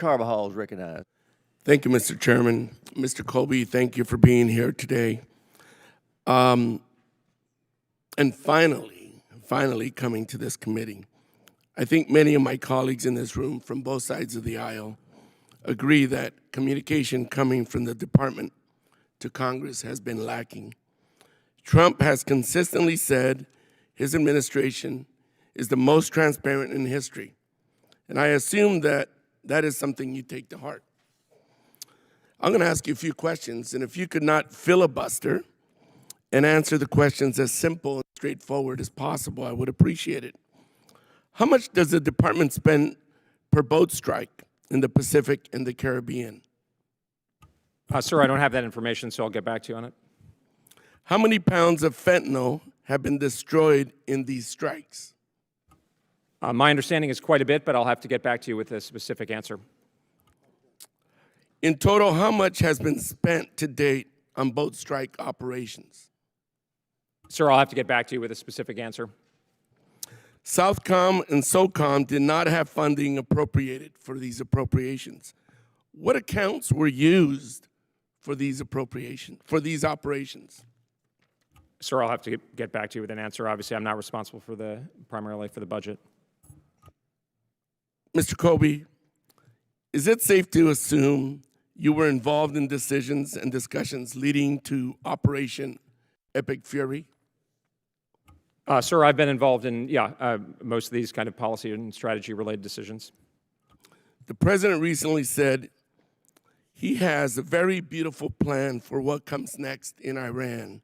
Carbajal is recognized. Thank you, Mr. Chairman. Mr. Colby, thank you for being here today. And finally coming to this committee. I think many of my colleagues in this room from both sides of the aisle agree that communication coming from the department to Congress has been lacking. Trump has consistently said his administration is the most transparent in history. And I assume that that is something you take to heart. I'm going to ask you a few questions, and if you could not filibuster and answer the questions as simple and straightforward as possible, I would appreciate it. How much does the department spend per boat strike in the Pacific and the Caribbean? Sir, I don't have that information, so I'll get back to you on it. How many pounds of fentanyl have been destroyed in these strikes? My understanding is quite a bit, but I'll have to get back to you with a specific answer. In total, how much has been spent to date on boat strike operations? Sir, I'll have to get back to you with a specific answer. Southcom and SOCOM did not have funding appropriated for these appropriations. What accounts were used for these operations? Sir, I'll have to get back to you with an answer. Obviously, I'm not responsible for primarily for the budget. Mr. Colby, is it safe to assume you were involved in decisions and discussions leading to Operation Epic Fury? Sir, I've been involved in, most of these kind of policy and strategy-related decisions. The president recently said he has a very beautiful plan for what comes next in Iran.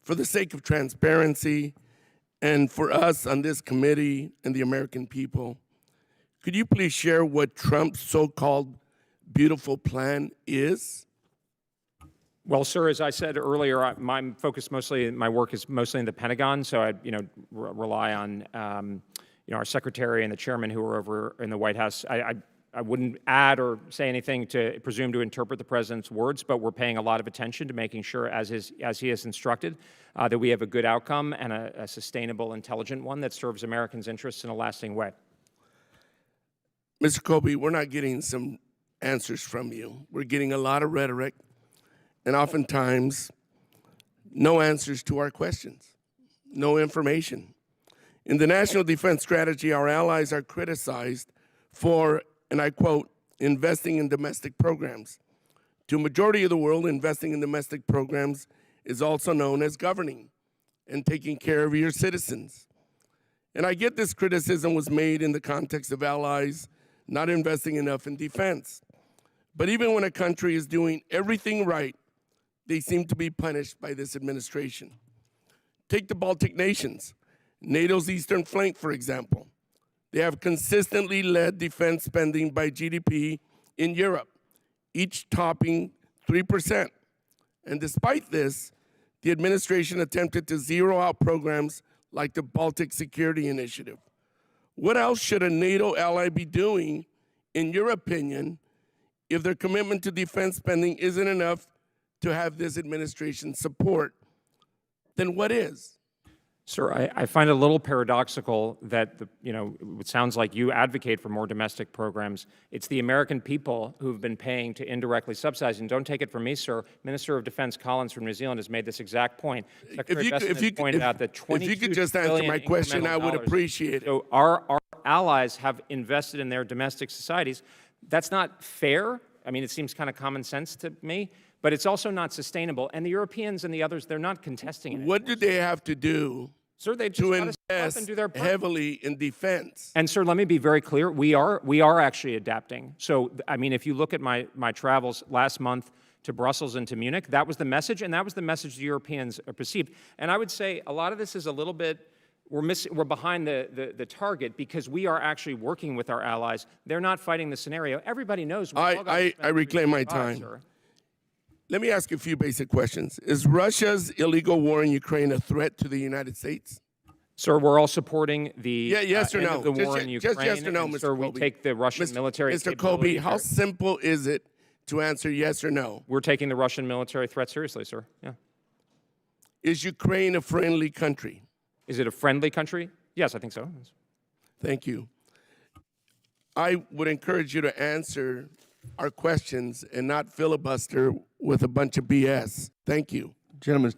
For the sake of transparency and for us on this committee and the American people, could you please share what Trump's so-called beautiful plan is? Well, sir, as I said earlier, my work is mostly in the Pentagon, so I, rely on, our secretary and the chairman who are over in the White House. I wouldn't add or say anything to presume to interpret the president's words, but we're paying a lot of attention to making sure, as he has instructed, that we have a good outcome and a sustainable, intelligent one that serves Americans' interests in a lasting way. Mr. Colby, we're not getting some answers from you. We're getting a lot of rhetoric and oftentimes no answers to our questions, no information. In the National Defense Strategy, our allies are criticized for, and I quote, investing in domestic programs. To a majority of the world, investing in domestic programs is also known as governing and taking care of your citizens. And I get this criticism was made in the context of allies not investing enough in defense. But even when a country is doing everything right, they seem to be punished by this administration. Take the Baltic nations, NATO's eastern flank, for example. They have consistently led defense spending by GDP in Europe, each topping 3%. And despite this, the administration attempted to zero out programs like the Baltic Security Initiative. What else should a NATO ally be doing, in your opinion, if their commitment to defense spending isn't enough to have this administration's support? Then what is? Sir, I find it a little paradoxical that, it sounds like you advocate for more domestic programs. It's the American people who've been paying to indirectly subsidize. And don't take it from me, sir. Minister of Defense Collins from New Zealand has made this exact point. Secretary Bessent has pointed out that $22 if you could just answer my question, I would appreciate it. So our allies have invested in their domestic societies. That's not fair. I mean, it seems kind of common sense to me. But it's also not sustainable. And the Europeans and the others, they're not contesting it. What do they have to do sir, they to invest and do their part heavily in defense? And sir, let me be very clear. We are actually adapting. So, I mean, if you look at my travels last month to Brussels and to Munich, that was the message, and that was the message the Europeans perceived. And I would say a lot of this is a little bit, we're behind the target because we are actually working with our allies. They're not fighting the scenario. Everybody knows. I reclaim my time. Sir. Let me ask you a few basic questions. Is Russia's illegal war in Ukraine a threat to the United States? Sir, we're all supporting the yes or end no? of the war in Ukraine. Just yes or no, Mr. Sir, Colby. we take the Russian military. Mr. Colby, how simple is it to answer yes or no? We're taking the Russian military threat seriously, sir. Yeah. Is Ukraine a friendly country? Is it a friendly country? Yes, I think so. Thank you. I would encourage you to answer our questions and not filibuster with a bunch of BS. Thank you. Gentleman's